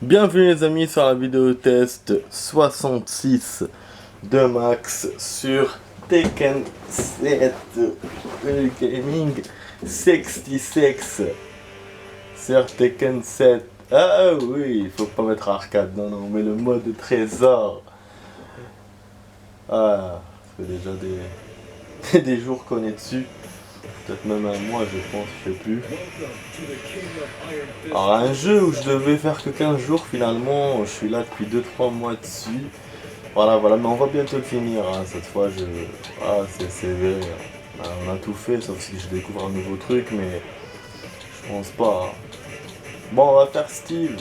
Bienvenue les amis sur la vidéo test 66 de Max sur Tekken 7 Gaming 66 sur Tekken 7. Ah oui, il faut pas mettre arcade, non, mais le mode trésor. Ah, ça fait déjà des jours qu'on est dessus. Peut-être même un mois, je pense, je sais plus. Alors, un jeu où je devais faire que 15 jours, finalement, je suis là depuis 2-3 mois dessus. Voilà, mais on va bientôt le finir, hein. Cette fois, Ah, c'est sévère. On a tout fait, sauf si je découvre un nouveau truc, mais je pense pas, hein. Bon, on va faire Steve.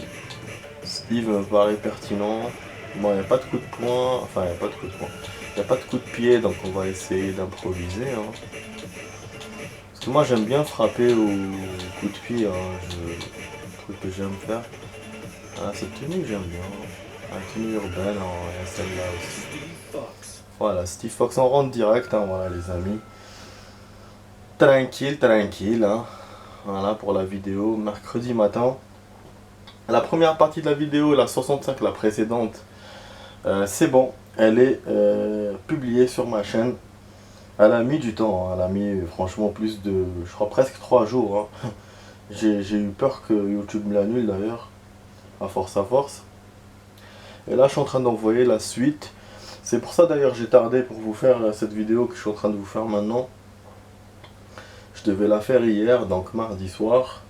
Steve me paraît pertinent. Bon, il n'y a pas de coup de poing, enfin, il n'y a pas de coup de poing. Il n'y a pas de coup de pied, donc on va essayer d'improviser, hein. Parce que moi j'aime bien frapper au coup de pied, hein. Un truc que j'aime faire. Ah, cette tenue j'aime bien. La tenue urbaine, hein. Il y a celle-là aussi. Voilà, Steve Fox, on rentre direct, hein, voilà les amis. Tranquille, hein. Voilà pour la vidéo, mercredi matin. La première partie de la vidéo, la 65, la précédente, c'est bon. Elle est publiée sur ma chaîne. Elle a mis du temps, hein. Elle a mis franchement plus de, je crois presque 3 jours, hein. J'ai eu peur que YouTube me l'annule d'ailleurs, à force. Et là je suis en train d'envoyer la suite. C'est pour ça d'ailleurs j'ai tardé pour vous faire cette vidéo que je suis en train de vous faire maintenant. Je devais la faire hier, donc mardi soir.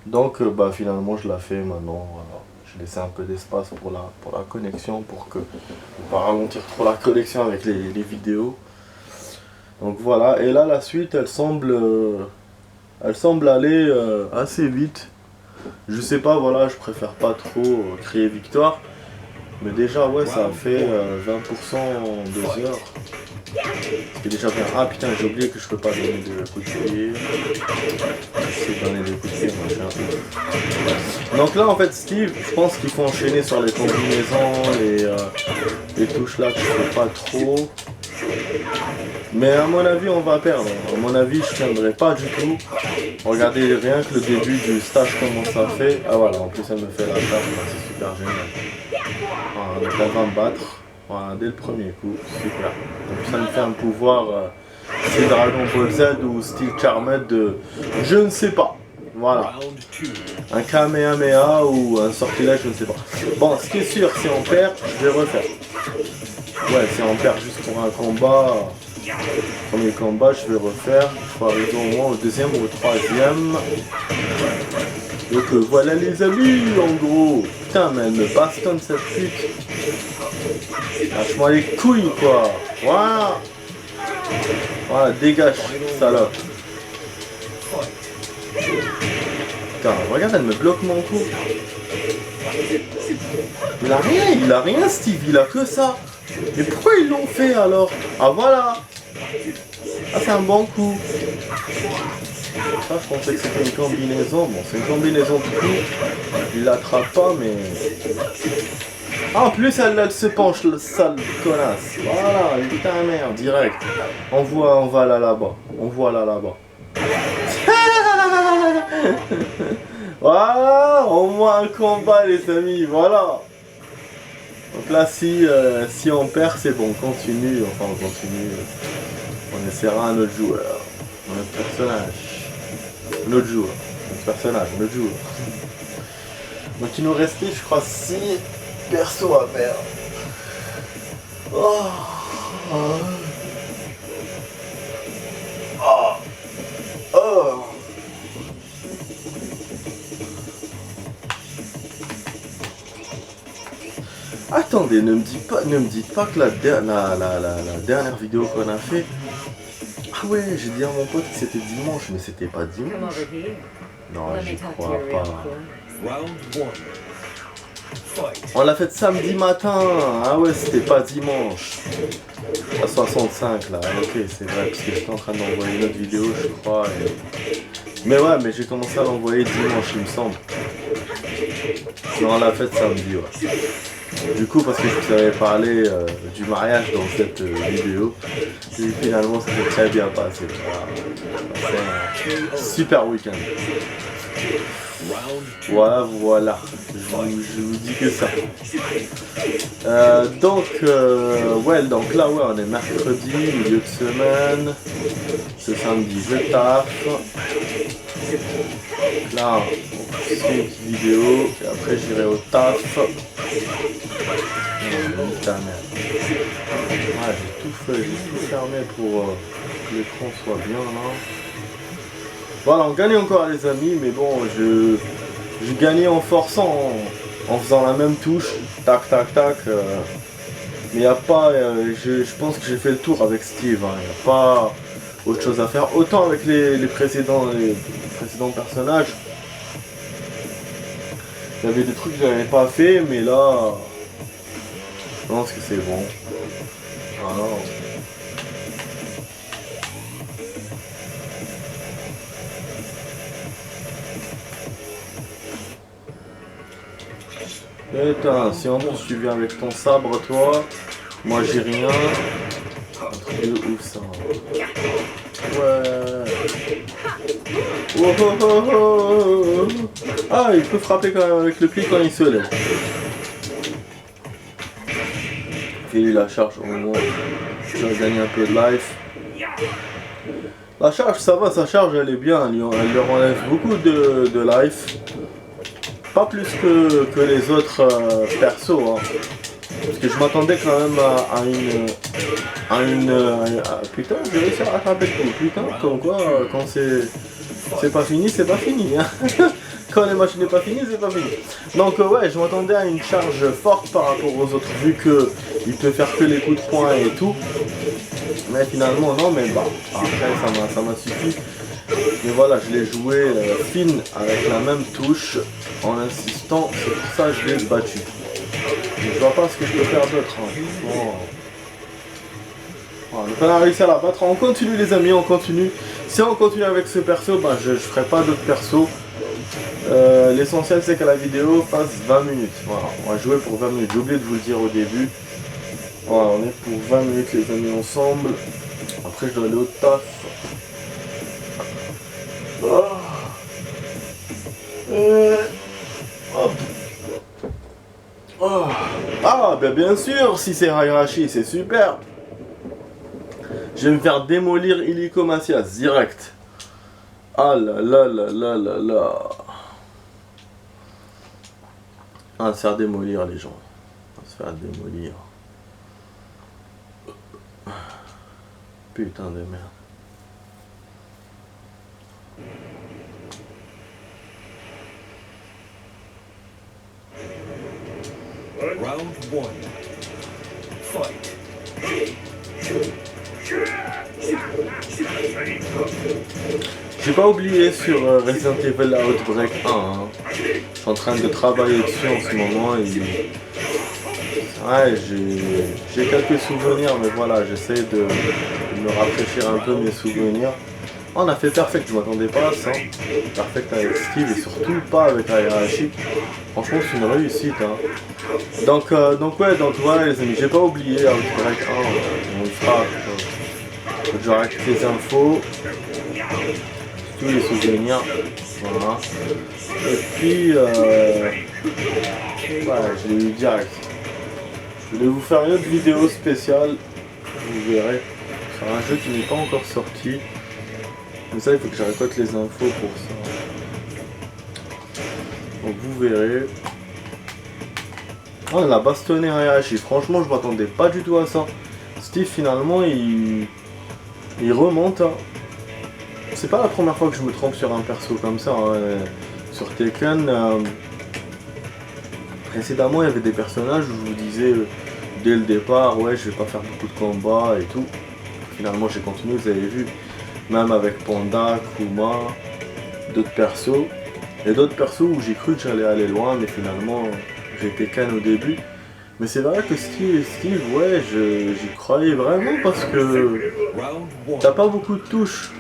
Donc bah finalement je la fais maintenant, voilà. J'ai laissé un peu d'espace pour la connexion, pour que ne pas ralentir trop la connexion avec les vidéos. Donc voilà, et là la suite elle semble aller assez vite. Je sais pas, voilà, je préfère pas trop crier victoire. Mais déjà ouais, ça a fait 20% en 2 heures. C'est déjà bien. Ah putain, j'ai oublié que je peux pas donner des coups de pied. Je sais donner des coups de pied, moi j'ai un peu. Donc là en fait Steve, je pense qu'il faut enchaîner sur les combinaisons, les touches là que je fais pas trop. Mais à mon avis on va perdre. À mon avis je tiendrai pas du tout. Regardez rien que le début du stage comment ça fait. Ah voilà, en plus elle me fait la table, c'est super génial. Voilà, donc elle va me battre. Voilà, dès le premier coup, super. Donc ça me fait un pouvoir style Dragon Ball Z ou style Charmed de je ne sais pas. Voilà. Un Kamehameha ou un sortilège, je ne sais pas. Bon, ce qui est sûr, si on perd, je vais refaire. Ouais, si on perd juste pour un combat, premier combat, je vais refaire. Il faut arriver au moins au deuxième ou au troisième. Donc voilà les amis, en gros. Putain, mais elle me bastonne cette pute. Lâche-moi les couilles, quoi. Voilà. Voilà, dégage, salope. Putain, regarde, elle me bloque mon coup. Il a rien, Steve, il a que ça. Mais pourquoi ils l'ont fait alors? Ah voilà. Ah, c'est un bon coup. Ça, je pensais que c'était une combinaison. Bon, c'est une combinaison de coup. Il l'attrape pas, mais... Ah, en plus, elle se penche, le sale connasse. Voilà, putain merde, direct. On va là-bas. Voilà, au moins un combat, les amis, voilà. Donc là, si on perd, c'est bon, on continue. On essaiera un autre joueur, un autre personnage. Un autre joueur. Donc il nous restait, je crois, 6 persos à faire. Oh. Attendez, ne me dites pas que la dernière vidéo qu'on a fait. Ah ouais, j'ai dit à mon pote que c'était dimanche, mais c'était pas dimanche. Non, j'y crois pas. On l'a fait samedi matin. Ah ouais, c'était pas dimanche. À 65 là, ok, c'est vrai, parce que j'étais en train d'envoyer une autre vidéo, je crois. Mais ouais, mais j'ai commencé à l'envoyer dimanche, il me semble. Non, on l'a fait samedi, ouais. Du coup, parce que je vous avais parlé du mariage dans cette vidéo, et finalement ça s'est très bien passé. Voilà. super week-end. Voilà, je vous dis que ça. Donc là on est mercredi, milieu de semaine. Ce samedi je taffe. Là on fait une petite vidéo et après j'irai au taf. Putain merde. J'ai tout fermé pour que l'écran soit bien là. Voilà, on gagne encore les amis, mais bon, j'ai gagné en forçant, en faisant la même touche, tac tac tac. Mais il n'y a pas, je pense que j'ai fait le tour avec Steve, il n'y a pas autre chose à faire. Autant avec les précédents personnages, il y avait des trucs que j'avais pas fait, mais là, je pense que c'est bon. Voilà. Putain, si en plus tu viens avec ton sabre toi, moi j'ai rien. Un truc de ouf ça. Ouais. Oh, oh, oh, oh. Ah, il peut frapper quand même avec le pied quand il se lève. Fais-lui la charge au moins. Tu vas gagner un peu de life. La charge, ça va, sa charge elle est bien, elle leur enlève beaucoup de life. Pas plus que les autres persos, hein. Parce que je m'attendais quand même à une putain, j'ai réussi à rattraper le coup. Putain, comme quoi, quand c'est pas fini, c'est pas fini, hein. Quand les machines n'est pas fini, c'est pas fini. Donc ouais, je m'attendais à une charge forte par rapport aux autres, vu que il peut faire que les coups de poing et tout. Mais finalement non, mais bah après ça m'a suffi. Mais voilà, je l'ai joué fine avec la même touche en insistant, c'est pour ça que je l'ai battu. Je vois pas ce que je peux faire d'autre. Hein. Bon. Voilà, donc on a réussi à la battre. On continue les amis, on continue. Si on continue avec ce perso, bah, je ferai pas d'autres persos. L'essentiel c'est que la vidéo fasse 20 minutes. Voilà, on va jouer pour 20 minutes. J'ai oublié de vous le dire au début. Voilà, on est pour 20 minutes les amis ensemble. Après je dois aller au taf. Hop. Oh. Ah, ben bien sûr, si c'est Hayarashi, c'est super. Je vais me faire démolir Illico Macias direct. Ah là là là là là là. On va se faire démolir les gens. On va se faire démolir. Putain de merde. Round 1. Fight. J'ai pas oublié sur Resident Evil Outbreak 1. Hein. Je suis en train de travailler dessus en ce moment et ouais, j'ai quelques souvenirs, mais voilà, j'essaie de me rafraîchir un peu mes souvenirs. On a fait Perfect, je m'attendais pas à ça. Perfect avec Steve et surtout pas avec Hayarashi. Franchement c'est une réussite. Hein. Donc voilà les amis, j'ai pas oublié Outbreak 1, on le fera. J'aurai toutes les infos, tous les souvenirs. Voilà. Et puis voilà, je l'ai eu direct. Je voulais vous faire une autre vidéo spéciale, vous verrez, sur un jeu qui n'est pas encore sorti. Mais ça, il faut que je récolte les infos pour ça. Donc vous verrez. Oh, on a bastonné Hayashi. Franchement, je m'attendais pas du tout à ça. Steve, finalement, il remonte. Hein. C'est pas la première fois que je me trompe sur un perso comme ça. Hein. Sur Tekken, précédemment, il y avait des personnages où je vous disais dès le départ, ouais, je vais pas faire beaucoup de combats et tout. Finalement, j'ai continué, vous avez vu. Même avec Panda, Kuma, d'autres persos. Et d'autres persos où j'ai cru que j'allais aller loin, mais finalement j'étais canne au début. Mais c'est vrai que Steve, ouais, j'y croyais vraiment parce que t'as pas beaucoup de touches.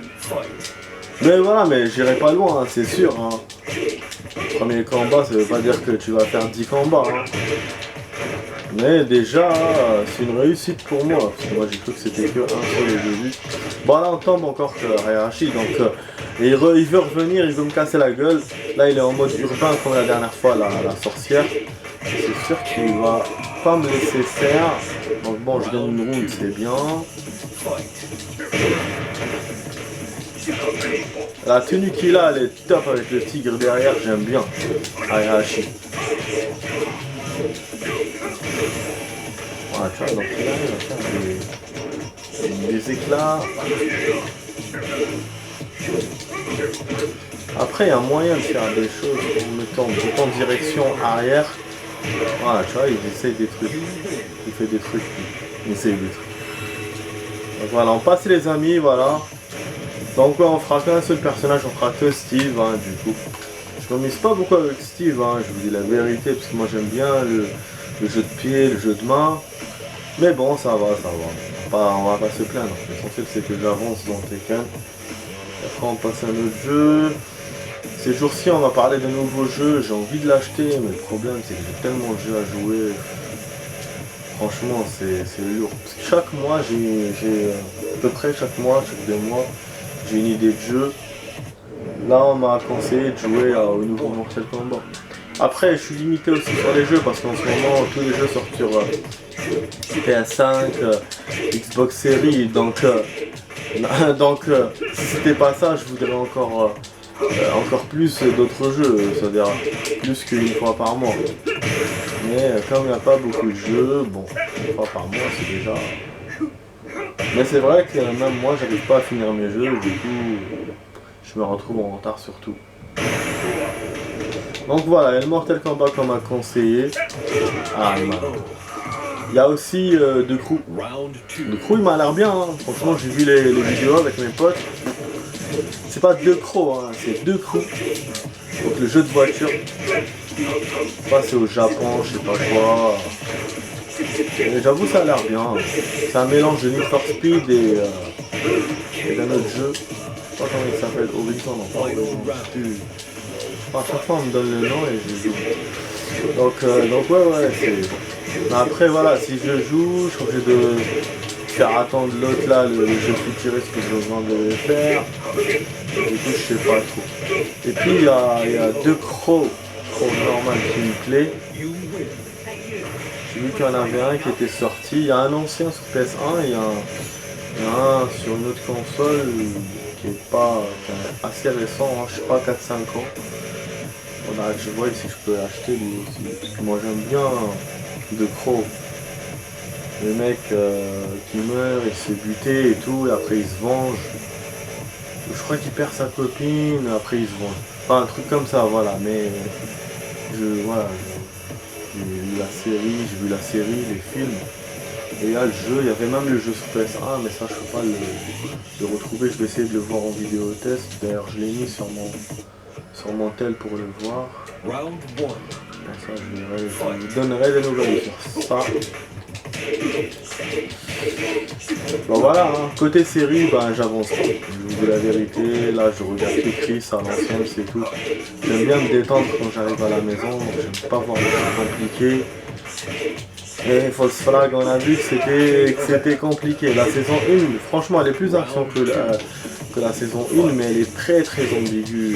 Mais voilà, mais j'irai pas loin, hein, c'est sûr. Hein. Premier combat, ça veut pas dire que tu vas faire 10 combats. Hein. Mais déjà, c'est une réussite pour moi, parce que moi j'ai cru que c'était que un seul au début. Bon là on tombe encore que Heihachi, donc il veut revenir, il veut me casser la gueule. Là il est en mode urbain comme la dernière fois, la sorcière. C'est sûr qu'il va pas me laisser faire. Donc bon, je donne une round, c'est bien. La tenue qu'il a, elle est top avec le tigre derrière, j'aime bien. Heihachi. Voilà, tu vois, donc là, il va faire des éclats. Après, il y a moyen de faire des choses en mettant direction arrière. Voilà, tu vois, il essaye des trucs. Il fait des trucs. Il essaye des trucs. Donc voilà, on passe les amis, voilà. Donc ouais, on fera qu'un seul personnage, on fera que Steve, hein, du coup. Je m'amuse pas beaucoup avec Steve, hein, je vous dis la vérité, parce que moi j'aime bien le jeu de pied, le jeu de main. Mais bon, ça va, ça va. On va pas se plaindre. L'essentiel c'est que j'avance dans Tekken. Après on passe à un autre jeu. Ces jours-ci on va parler de nouveaux jeux, j'ai envie de l'acheter, mais le problème c'est que j'ai tellement de jeux à jouer. Franchement c'est lourd. Parce que chaque mois j'ai à peu près chaque deux mois, j'ai une idée de jeu. Là on m'a conseillé de jouer au nouveau Mortal Kombat. Après je suis limité aussi sur les jeux parce qu'en ce moment tous les jeux sortent sur PS5, Xbox Series, donc si c'était pas ça je voudrais encore plus d'autres jeux, c'est-à-dire plus qu'une fois par mois. Mais comme il n'y a pas beaucoup de jeux, bon, une fois par mois c'est déjà... Mais c'est vrai que même moi j'arrive pas à finir mes jeux, du coup je me retrouve en retard sur tout. Donc voilà, il y a le Mortal Kombat qu'on m'a conseillé. Ah, il y a aussi De Crew. De Crew il m'a l'air bien, hein. Franchement j'ai vu les vidéos avec mes potes. C'est pas De Crew, hein, c'est De Crew. Donc le jeu de voiture. Ça c'est au Japon, je sais pas quoi. Et j'avoue ça a l'air bien. C'est un mélange de Need for Speed et d'un autre jeu. Je sais pas comment il s'appelle, Horizon, non pas Horizon. À chaque fois on me donne le nom et je joue. Donc ouais c'est... Mais après voilà, si je joue, je suis obligé de faire attendre l'autre là, le jeu futuriste que j'ai besoin de faire. Du coup je sais pas trop. Et puis il y a deux crocs normal qui me plaît. J'ai vu qu'il y en avait un qui était sorti. Il y a un ancien sur PS1 et il y a un sur une autre console qui est assez récent, hein, je sais pas, 4-5 ans. Voilà, je vois si je peux l'acheter lui aussi. Parce que moi j'aime bien De Crow. Le mec qui meurt, il se fait buter et tout, et après il se venge. Je crois qu'il perd sa copine, après il se venge. Enfin un truc comme ça, voilà, mais j'ai vu la série, les films. Et il y a le jeu, il y avait même le jeu sur PS1, mais ça je peux pas le retrouver, je vais essayer de le voir en vidéo test. D'ailleurs je l'ai mis sur mon tel pour le voir. Ça, je vous donnerai des nouvelles sur ça. Bon voilà, hein. Côté série, j'avance pas. Je vous dis la vérité, là je regarde que Chris à l'ancienne, c'est tout. J'aime bien me détendre quand j'arrive à la maison, donc j'aime pas voir des trucs compliqués. Et False Flag, on a vu que c'était compliqué. La saison 1, franchement, elle est plus action que la saison 1, mais elle est très très ambiguë.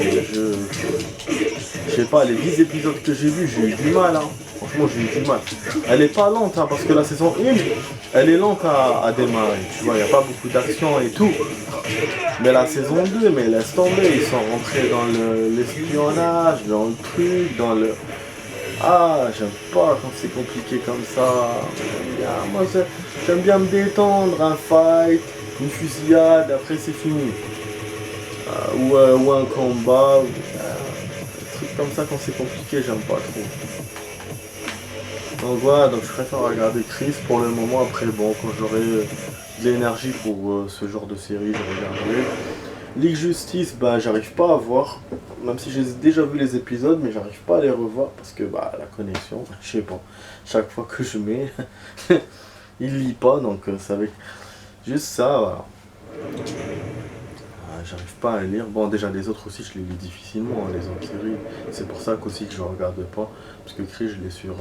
Je sais pas, les 10 épisodes que j'ai vus, j'ai eu du mal. Hein. Franchement, j'ai eu du mal. Elle est pas lente, hein, parce que la saison 1, elle est lente à démarrer. Tu vois, il n'y a pas beaucoup d'action et tout. Mais la saison 2, mais laisse tomber. Ils sont rentrés dans l'espionnage, dans le truc, dans le... Ah, j'aime pas quand c'est compliqué comme ça. Moi, j'aime bien me détendre, un fight, une fusillade, après c'est fini. Ou un combat, un truc comme ça quand c'est compliqué, j'aime pas trop. Donc voilà, donc je préfère regarder Chris pour le moment. Après, bon, quand j'aurai de l'énergie pour ce genre de série, je regarderai. League Justice, j'arrive pas à voir, même si j'ai déjà vu les épisodes, mais j'arrive pas à les revoir parce que la connexion, je sais pas, chaque fois que je mets, il lit pas, donc ça va juste ça, voilà. J'arrive pas à lire, bon déjà les autres aussi je les lis difficilement, hein, les autres séries, c'est pour ça qu'aussi que je regarde pas, parce que Chris je l'ai sur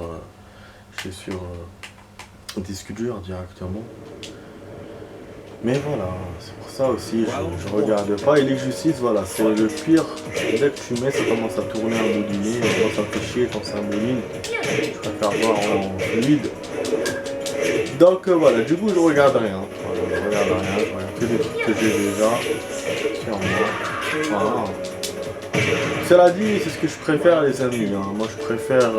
disque dur directement. Mais voilà, c'est pour ça aussi, je regarde pas. Et les justices, voilà, c'est le pire. Dès que tu mets, ça commence à tourner à mouliner. Moi, ça me fait chier quand ça mouline. Je préfère voir en fluide. Donc voilà, du coup, je regarde rien. Voilà, je regarde rien, je regarde que des trucs que j'ai déjà sur moi. Voilà. Cela dit, c'est ce que je préfère, les amis. Hein. Moi, je préfère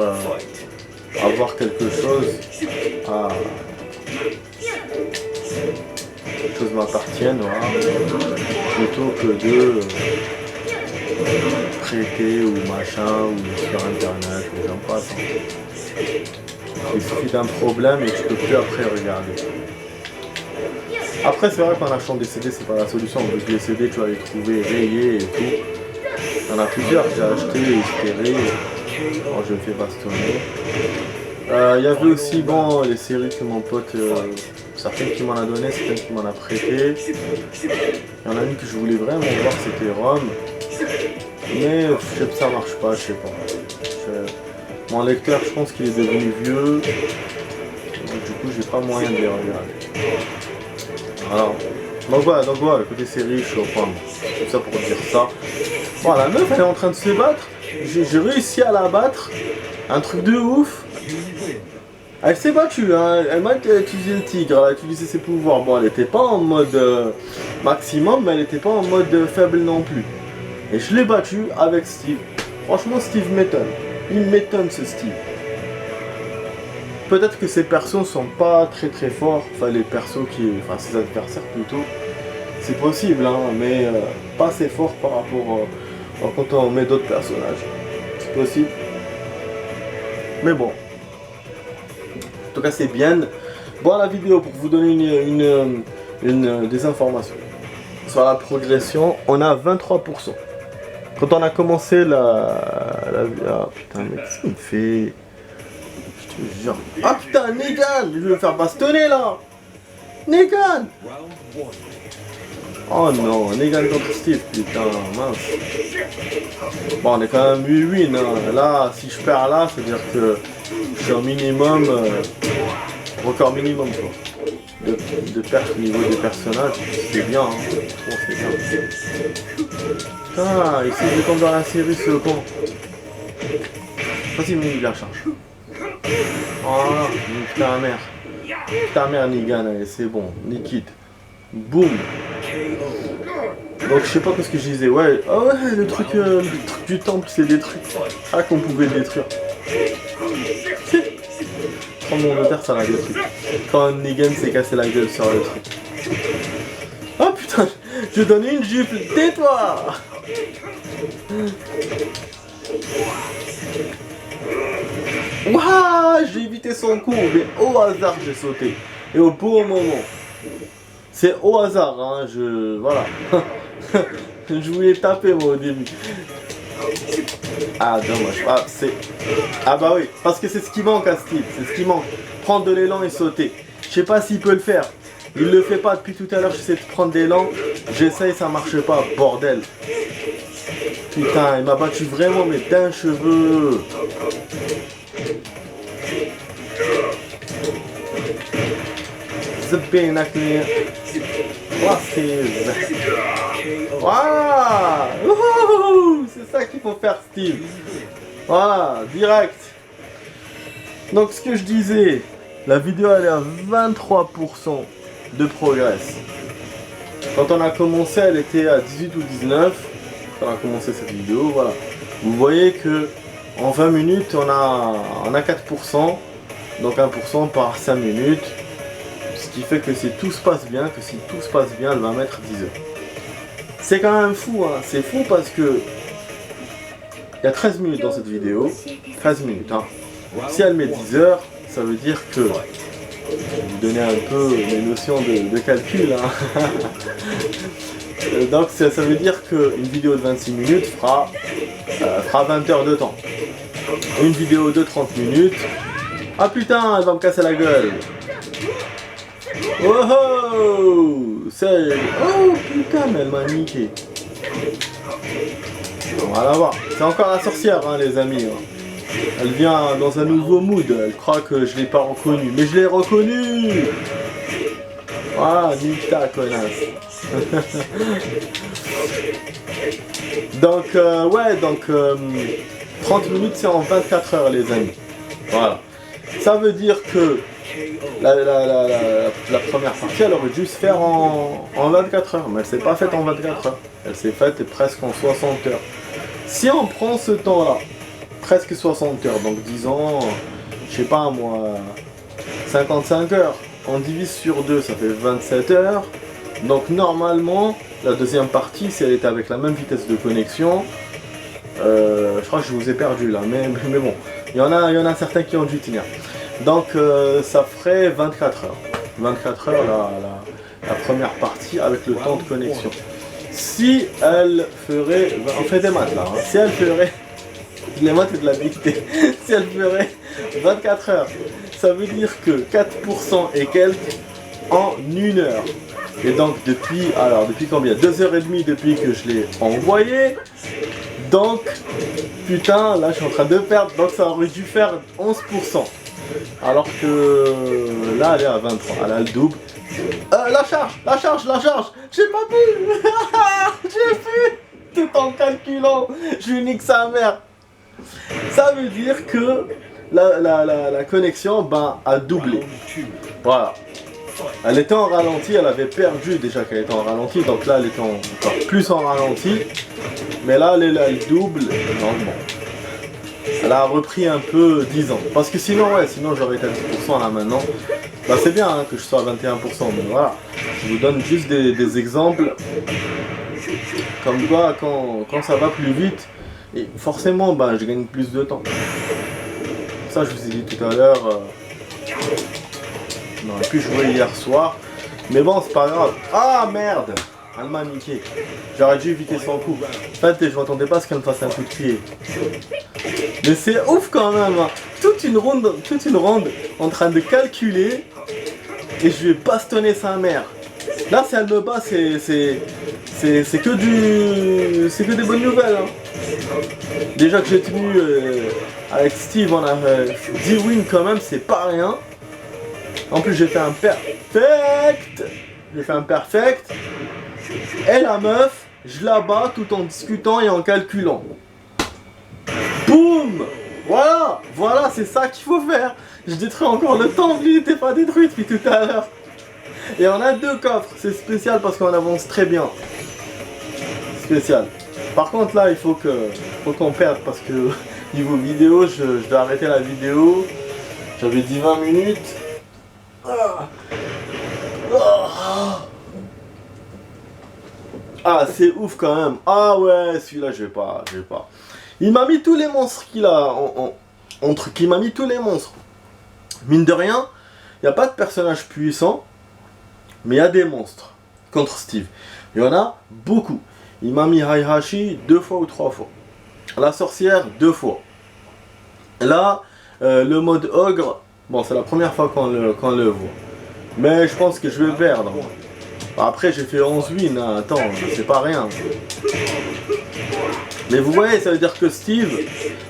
avoir quelque chose à... quelque chose m'appartienne, voilà, plutôt que de prêter ou machin ou sur internet ou j'aime pas ça. Il suffit d'un problème et tu peux plus après regarder. Après c'est vrai qu'en achetant des CD c'est pas la solution, parce que les CD tu vas les trouver rayés et tout. Il y en a plusieurs que j'ai acheté et c'était rayé. Alors je me fais bastonner. Il y avait aussi bon les séries que mon pote, certaines qui m'en a donné, certaines qui m'en a prêté. Il y en a une que je voulais vraiment voir, c'était Rome. Mais je sais que ça marche pas, je sais pas. Mon lecteur je pense qu'il est devenu vieux. Donc, du coup j'ai pas moyen de les regarder. Alors, donc voilà, côté série, je suis au point. Tout ça pour dire ça. Bon, la meuf elle est en train de se battre. J'ai réussi à la battre. Un truc de ouf. Elle s'est battue, hein. Elle m'a utilisé le tigre, elle a utilisé ses pouvoirs. Bon, elle était pas en mode maximum, mais elle était pas en mode faible non plus. Et je l'ai battue avec Steve. Franchement, Steve m'étonne. Il m'étonne ce Steve. Peut-être que ces persos sont pas très forts. Enfin, les persos enfin, ses adversaires plutôt. C'est possible, hein, mais pas assez fort par rapport quand on met d'autres personnages. C'est possible. Mais bon. En tout cas, c'est bien. Bon, la vidéo pour vous donner des informations sur la progression, on a 23%. Quand on a commencé ah putain, mais qu'est-ce qu'il me fait? Je te jure. Ah putain, Negan! Je vais me faire bastonner là! Negan! Oh non, Negan contre Steve, putain, mince. Bon, on est quand même 8-win, hein. Là, si je perds là, c'est-à-dire que je suis au minimum, record minimum quoi. De perte au niveau des personnages, c'est bien, hein. Bon, c'est bien. Putain, il s'est comme dans la série ce con. Vas-y, mais il la charge. Voilà, putain mère. Putain mère, Negan, allez, c'est bon, Nikit. Boum. Donc je sais pas ce que je disais, ouais, ah ouais, le truc du temple c'est détruit. Ah qu'on pouvait le détruire. Mon notaire ça l'a détruit. Quand Negan s'est cassé la gueule sur le truc. Oh putain, je donne une gifle, tais-toi. Waouh, j'ai évité son coup, mais au hasard j'ai sauté. Et au bon moment. C'est au hasard, hein, voilà. Je voulais taper moi au début. Ah dommage, ah bah oui, parce que c'est ce qui manque à Steve, c'est ce qui manque. Prendre de l'élan et sauter. Je sais pas s'il peut le faire. Il le fait pas depuis tout à l'heure, j'essaie de prendre de l'élan. J'essaye, ça marche pas, bordel. Putain, il m'a battu vraiment mais d'un cheveu. C'est ça qu'il faut faire, Steve. Voilà, direct. Donc ce que je disais, la vidéo elle est à 23% de progrès. Quand on a commencé, elle était à 18 ou 19. Quand on a commencé cette vidéo, voilà. Vous voyez que en 20 minutes, on a 4%. Donc 1% par 5 minutes. Ce qui fait que si tout se passe bien, elle va mettre 10 heures. C'est quand même fou, hein. C'est fou parce que il y a 13 minutes dans cette vidéo. 13 minutes, hein. Si elle met 10 heures, ça veut dire que... Je vais vous donner un peu mes notions de calcul, hein. Donc ça veut dire qu'une vidéo de 26 minutes fera 20 heures de temps. Une vidéo de 30 minutes... Ah putain, elle va me casser la gueule. Oh oh, oh putain, mais elle m'a niqué. On va la voir. C'est encore la sorcière, hein, les amis. Hein. Elle vient dans un nouveau mood. Elle croit que je l'ai pas reconnu. Mais je l'ai reconnu. Ah, nique ta connasse. Donc, ouais, donc 30 minutes c'est en 24 heures les amis. Voilà. Ça veut dire que la première partie elle aurait dû se faire en 24 heures. Mais elle s'est pas faite en 24 heures. Elle s'est faite presque en 60 heures. Si on prend ce temps-là, presque 60 heures, donc disons, je sais pas moi, 55 heures. On divise sur 2, ça fait 27 heures. Donc normalement, la deuxième partie, si elle était avec la même vitesse de connexion, je crois que je vous ai perdu là, mais bon, il y en a certains qui ont dû tenir. Donc ça ferait 24 heures. 24 heures la première partie avec le temps de connexion. Si elle ferait, on fait des maths là, hein. Si elle ferait, les maths et de la dictée, si elle ferait 24 heures, ça veut dire que 4% et quelques en 1 heure. Et donc depuis combien? 2h30 depuis que je l'ai envoyé. Donc, putain, là je suis en train de perdre, donc ça aurait dû faire 11%. Alors que là elle est à 23, elle a le double. La charge, j'ai pas pu. J'ai pu, tout en calculant, je nique sa mère. Ça veut dire que la connexion a doublé. Voilà. Elle était en ralenti, elle avait perdu déjà qu'elle était en ralenti, donc là elle était encore plus en ralenti. Mais là elle double, donc bon. Elle a repris un peu 10 ans. Parce que sinon j'aurais été à 10% là maintenant. Bah c'est bien hein, que je sois à 21%, mais voilà. Je vous donne juste des exemples. Comme quoi quand ça va plus vite, et forcément je gagne plus de temps. Ça je vous ai dit tout à l'heure. On aurait pu jouer hier soir. Mais bon c'est pas grave. Ah merde! Elle m'a niqué. J'aurais dû éviter son coup. En fait je m'attendais pas à ce qu'elle me fasse un coup de pied. Mais c'est ouf quand même hein. Toute une ronde en train de calculer. Et je vais bastonner sa mère. Là si elle me bat c'est que des bonnes nouvelles hein. Déjà que j'ai tenu avec Steve on a 10 wins quand même, c'est pas rien. En plus j'ai fait un perfect. Et la meuf, je la bats tout en discutant et en calculant. Boum! Voilà, c'est ça qu'il faut faire. Je détruis encore le temps, lui n'était pas détruit depuis tout à l'heure. Et on a 2 coffres, c'est spécial parce qu'on avance très bien. Spécial. Par contre là, il faut qu'on perde parce que niveau vidéo, je dois arrêter la vidéo. J'avais dit 20 minutes. Ah, c'est ouf quand même. Ah ouais, celui-là, je vais pas. Il m'a mis tous les monstres qu'il a. Il m'a mis tous les monstres. Mine de rien, il n'y a pas de personnage puissant, mais il y a des monstres contre Steve. Il y en a beaucoup. Il m'a mis Heihachi 2 fois ou 3 fois. La sorcière 2 fois. Là, le mode ogre, bon, c'est la première fois qu'on le voit. Mais je pense que je vais perdre. Après j'ai fait 11 wins, hein. Attends, c'est pas rien. Mais vous voyez, ça veut dire que Steve,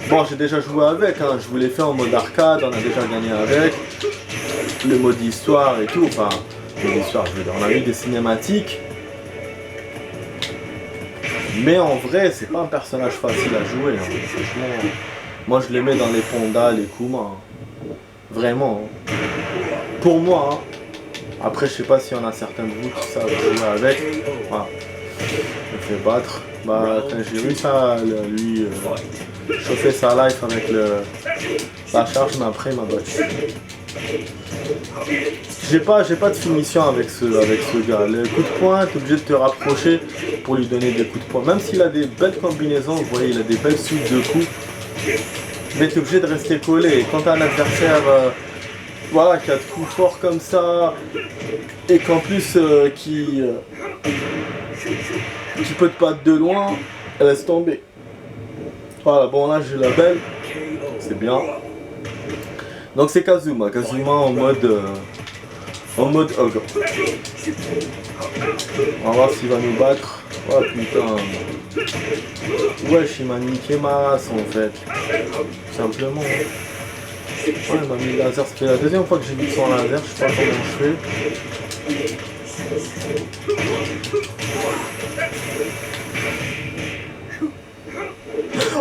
bon j'ai déjà joué avec, hein. Je vous l'ai fait en mode arcade, on a déjà gagné avec. Le mode histoire et tout, enfin, l'histoire, je veux dire, on a eu des cinématiques. Mais en vrai, c'est pas un personnage facile à jouer, hein. Franchement, moi je les mets dans les Ponda, les Kuma. Hein. Vraiment. Hein. Pour moi, hein. Après, je sais pas s'il y en a certains de vous qui savent jouer avec. Voilà. Je me fais battre. Quand j'ai réussi à lui chauffer sa life avec la charge, mais après il m'a battu. J'ai pas de finition avec ce gars. Le coup de poing, t'es obligé de te rapprocher pour lui donner des coups de poing. Même s'il a des belles combinaisons, vous voyez, il a des belles suites de coups. Mais t'es obligé de rester collé. Et quand t'as un adversaire voilà, qui a de coups forts comme ça, et qu'en plus qui peut te battre de loin, elle laisse tomber. Voilà, bon là j'ai la belle, c'est bien. Donc c'est Kazuma en mode ogre. On va voir s'il va nous battre. Oh putain. wesh, il m'a niqué ma race en fait. Tout simplement. Ouais, il m'a mis le laser. C'était la deuxième fois que j'ai vu son laser. Je sais pas comment je fais.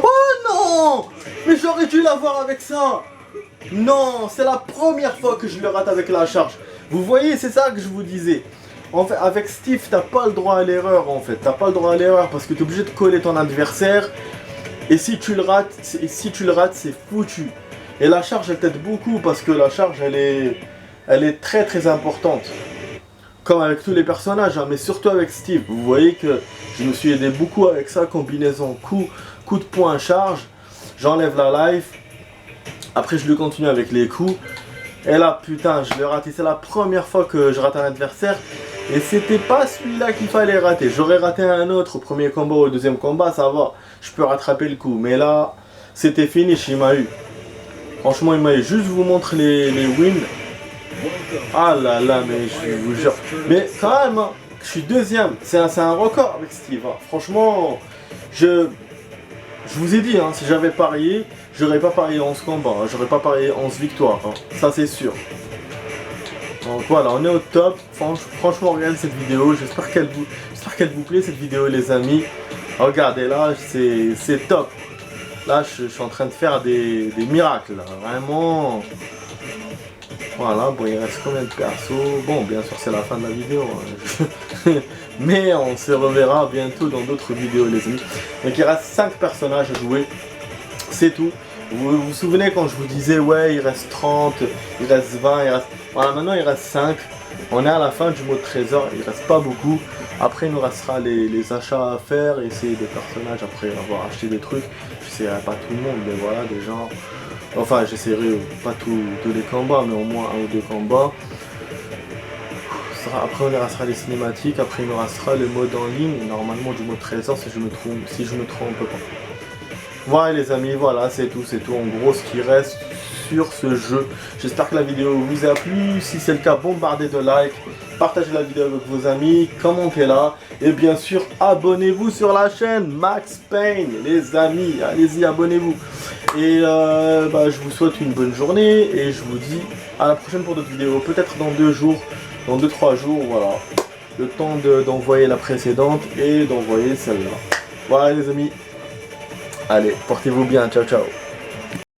Oh non! Mais j'aurais dû l'avoir avec ça! Non, c'est la première fois que je le rate avec la charge. Vous voyez, c'est ça que je vous disais. En fait, avec Steve, t'as pas le droit à l'erreur en fait. T'as pas le droit à l'erreur parce que t'es obligé de coller ton adversaire. Et si tu le rates, c'est foutu. Et la charge, elle t'aide beaucoup parce que la charge, elle est très très importante. Comme avec tous les personnages, hein, mais surtout avec Steve. Vous voyez que je me suis aidé beaucoup avec ça. Combinaison coup de poing, charge. J'enlève la life. Après, je le continue avec les coups. Et là, putain, je l'ai raté. C'est la première fois que je rate un adversaire. Et c'était pas celui-là qu'il fallait rater. J'aurais raté un autre au premier combat ou au deuxième combat, ça va. Je peux rattraper le coup. Mais là, c'était finish, il m'a eu. Franchement, il m'a eu. Juste vous montre les wins. Ah là là, mais je vous jure. Mais quand même, hein, je suis deuxième. C'est un record avec Steve. Hein. Franchement, je vous ai dit, hein, si j'avais parié, j'aurais pas parié 11 combats. Hein. J'aurais pas parié 11 victoires. Hein. Ça, c'est sûr. Donc voilà, on est au top. Franchement, regardez cette vidéo. J'espère qu'elle vous plaît, cette vidéo, les amis. Regardez là, c'est top. Là, je suis en train de faire des miracles. Là. Vraiment. Voilà, bon, il reste combien de persos? Bon, bien sûr, c'est la fin de la vidéo. Hein. Mais on se reverra bientôt dans d'autres vidéos, les amis. Donc, il reste 5 personnages à jouer. C'est tout. Vous vous souvenez quand je vous disais, ouais, il reste 30, il reste 20, il reste... Voilà, maintenant il reste 5. On est à la fin du mode trésor, il reste pas beaucoup. Après, il nous restera les achats à faire, essayer des personnages, après avoir acheté des trucs. J'essaierai pas tout le monde, mais voilà, des gens... Enfin, j'essaierai pas tous les combats, mais au moins 1 ou 2 combats. Après, il restera les cinématiques, après il nous restera le mode en ligne, normalement du mode trésor, si je me trompe pas. Voilà les amis, voilà, c'est tout en gros ce qui reste sur ce jeu. J'espère que la vidéo vous a plu. Si c'est le cas, bombardez de likes, partagez la vidéo avec vos amis, commentez-la. Et bien sûr, abonnez-vous sur la chaîne Max Payne, les amis. Allez-y, abonnez-vous. Et je vous souhaite une bonne journée. Et je vous dis à la prochaine pour d'autres vidéos. Peut-être dans 2 jours, dans 2-3 jours, voilà. Le temps d'envoyer la précédente et d'envoyer celle-là. Voilà les amis. Allez, portez-vous bien, ciao ciao.